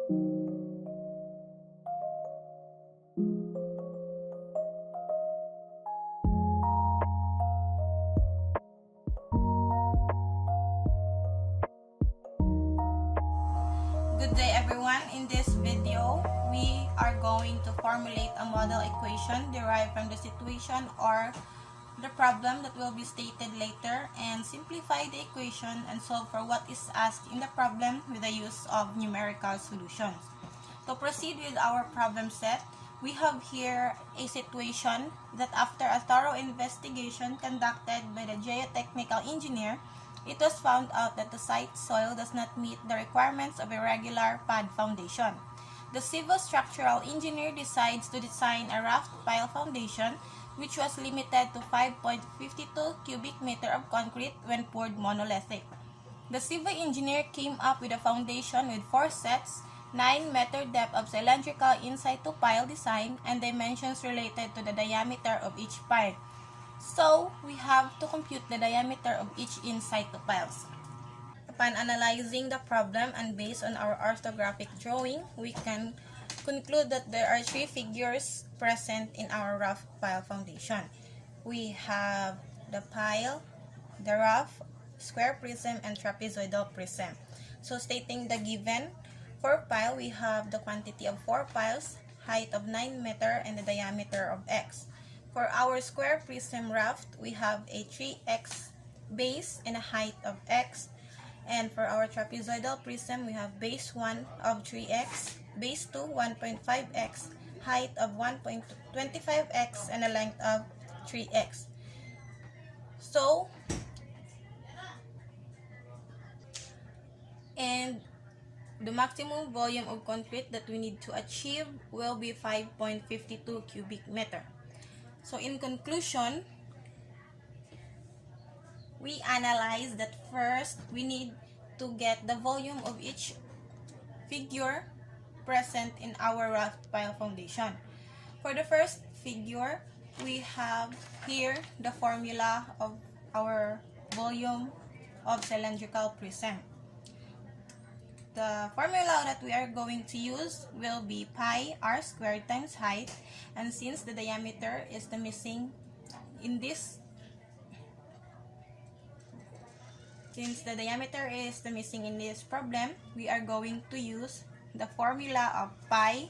Good day everyone. In this video, we are going to formulate a model equation derived from the situation or the problem that will be stated later and simplify the equation and solve for what is asked in the problem with the use of numerical solutions. To proceed with our problem set, we have here a situation that after a thorough investigation conducted by the geotechnical engineer, it was found out that the site soil does not meet the requirements of a regular pad foundation. The civil structural engineer decides to design a raft pile foundation which was limited to 5.52 cubic meter of concrete when poured monolithic. The civil engineer came up with a foundation with 4 sets, 9-meter depth of cylindrical in-situ pile design, and dimensions related to the diameter of each pile. So, we have to compute the diameter of each in-situ piles. Upon analyzing the problem and based on our orthographic drawing, we can conclude that there are 3 figures present in our raft pile foundation. We have the pile, the raft, square prism, and trapezoidal prism. So, stating the given, for pile, we have the quantity of 4 piles, height of 9 meter, and the diameter of x. For our square prism raft, we have a 3x base and a height of x. And for our trapezoidal prism, we have base 1 of 3x, base 2 1.5x, height of 1.25x, and a length of 3x. So, and the maximum volume of concrete that we need to achieve will be 5.52 cubic meter. So in conclusion, we analyze that first we need to get the volume of each figure present in our raft pile foundation. For the first figure, we have here the formula of our volume of cylindrical prism. The formula that we are going to use will be pi r squared times height, and since the diameter is the missing in this, problem, we are going to use the formula of pi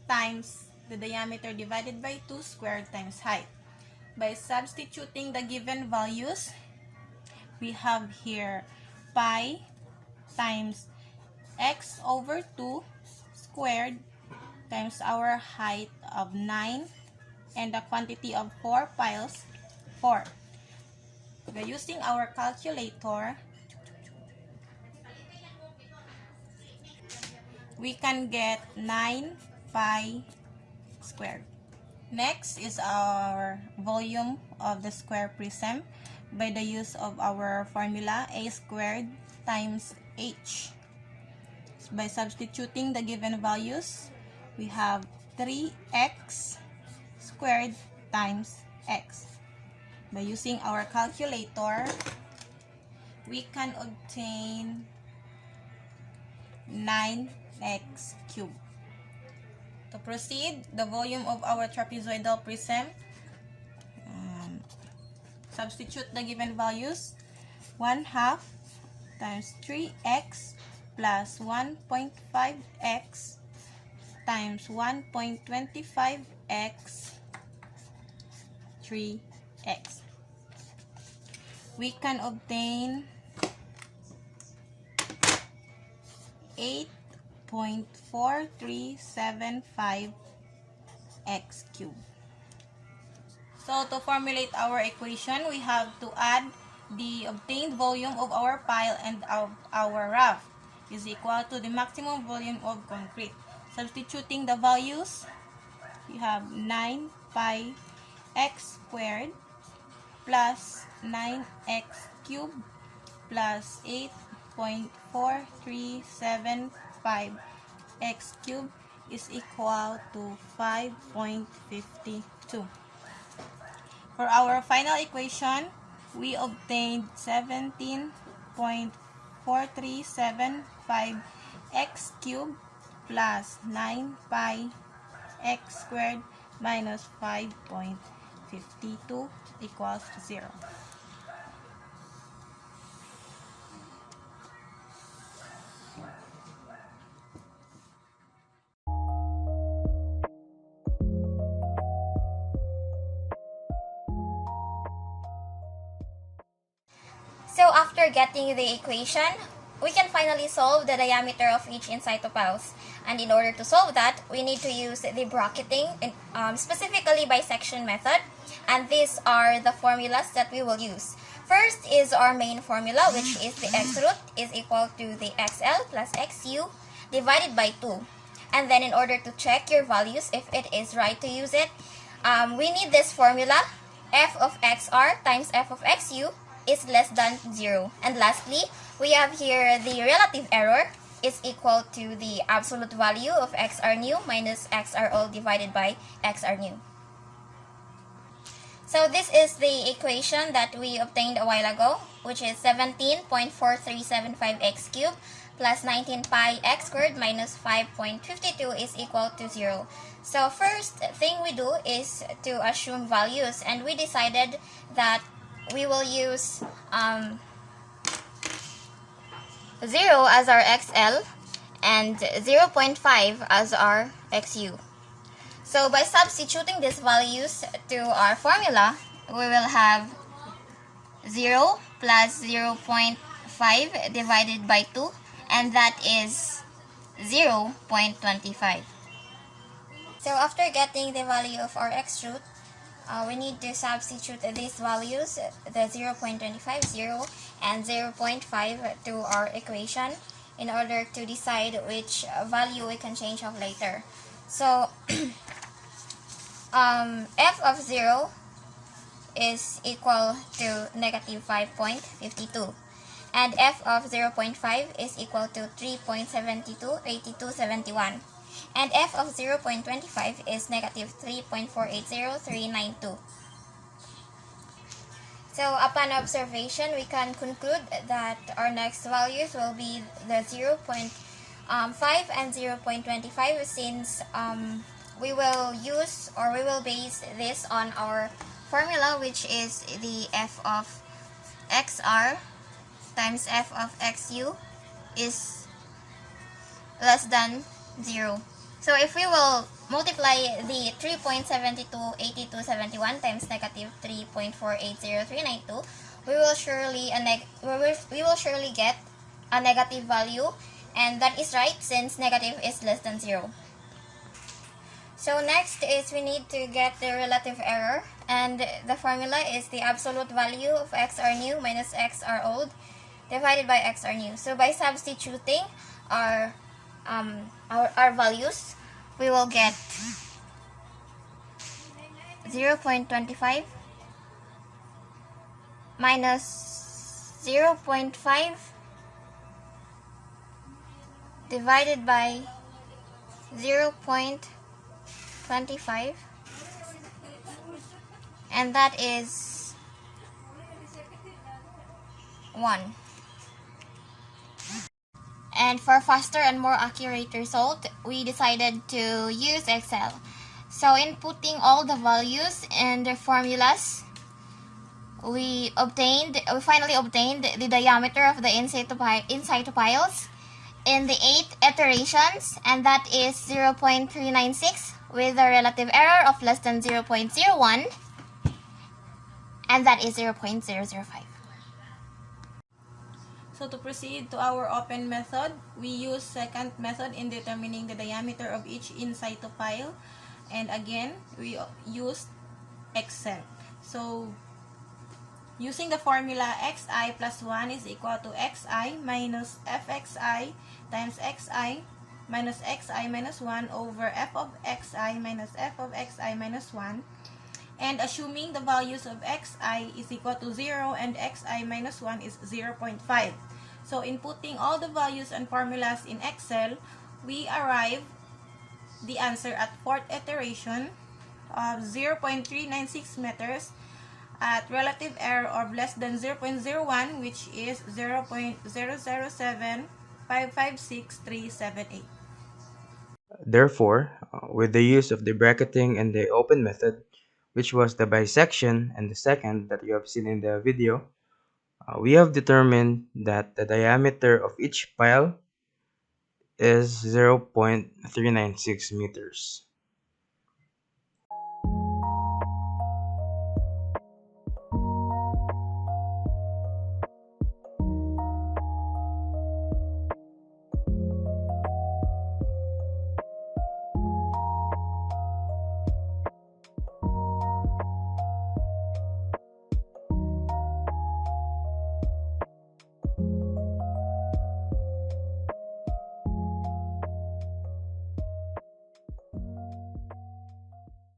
times the diameter divided by 2 squared times height. By substituting the given values, we have here pi times x over 2 squared times our height of 9 and the quantity of 4 piles, 4. By using our calculator, we can get 9 pi squared. Next is our volume of the square prism by the use of our formula a squared times h. By substituting the given values, we have 3x squared times x. By using our calculator, we can obtain 9x cubed. To proceed, the volume of our trapezoidal prism, substitute the given values, 1/2 times 3x plus 1.5x times 1.25x 3x. We can obtain 8.4375 x cubed. So to formulate our equation, we have to add the obtained volume of our pile and of our raft is equal to the maximum volume of concrete. Substituting the values, we have 9 pi x squared plus 9x cubed plus 8.4375 x cubed is equal to 5.52. For our final equation, we obtained 17.4375 x cubed plus 9 pi x squared minus 5.52 equals 0. So after getting the equation, we can finally solve the diameter of each in cytophiles. And in order to solve that, we need to use the bracketing, specifically bisection method. And these are the formulas that we will use. First is our main formula, which is the x root is equal to the xl plus xu divided by 2. And then in order to check your values if it is right to use it, we need this formula, f of xr times f of xu is less than 0. And lastly, we have here the relative error is equal to the absolute value of xr nu minus xr old divided by xr nu. So this is the equation that we obtained a while ago, which is 17.4375 x cubed plus 19 pi x squared minus 5.52 is equal to 0. So first thing we do is to assume values, and we decided that we will use 0 as our xl and 0.5 as our xu. So by substituting these values to our formula, we will have 0 plus 0.5 divided by 2, and that is 0.25. So after getting the value of our x root, we need to substitute these values, the 0.25, 0, and 0.5 to our equation in order to decide which value we can change of later. So f of 0 is equal to negative 5.52, and f of 0.5 is equal to 3.728271. And f of 0.25 is negative 3.480392. So upon observation, we can conclude that our next values will be the 0.5 and 0.25, since we will use, or we will base this on our formula, which is the f of xr times f of xu is less than 0. So if we will multiply the 3.728271 times negative 3.480392, we will surely get a negative value, and that is right since negative is less than 0. So next is we need to get the relative error, and the formula is the absolute value of xr new minus xr old divided by xr new. So by substituting our values, we will get 0.25 minus 0.5 divided by 0.25, and that is 1. And for faster and more accurate result, we decided to use Excel. So inputting all the values and the formulas, we finally obtained the diameter of the in situ piles in the 8 iterations, and that is 0.396 with a relative error of less than 0.01, and that is 0.005. So to proceed to our open method, we use second method in determining the diameter of each in situ pile, and again we used Excel. So using the formula xi plus 1 is equal to xi minus fxi times xi minus xi minus 1 over f of xi minus f of xi minus 1, and assuming the values of xi is equal to 0 and xi minus 1 is 0.5. So inputting all the values and formulas in Excel, we arrive the answer at fourth iteration of 0.396 meters at relative error of less than 0.01, which is 0.007556,378. Therefore, with the use of the bracketing and the open method, which was the bisection and the second that you have seen in the video, we have determined that the diameter of each pile is 0.396 meters.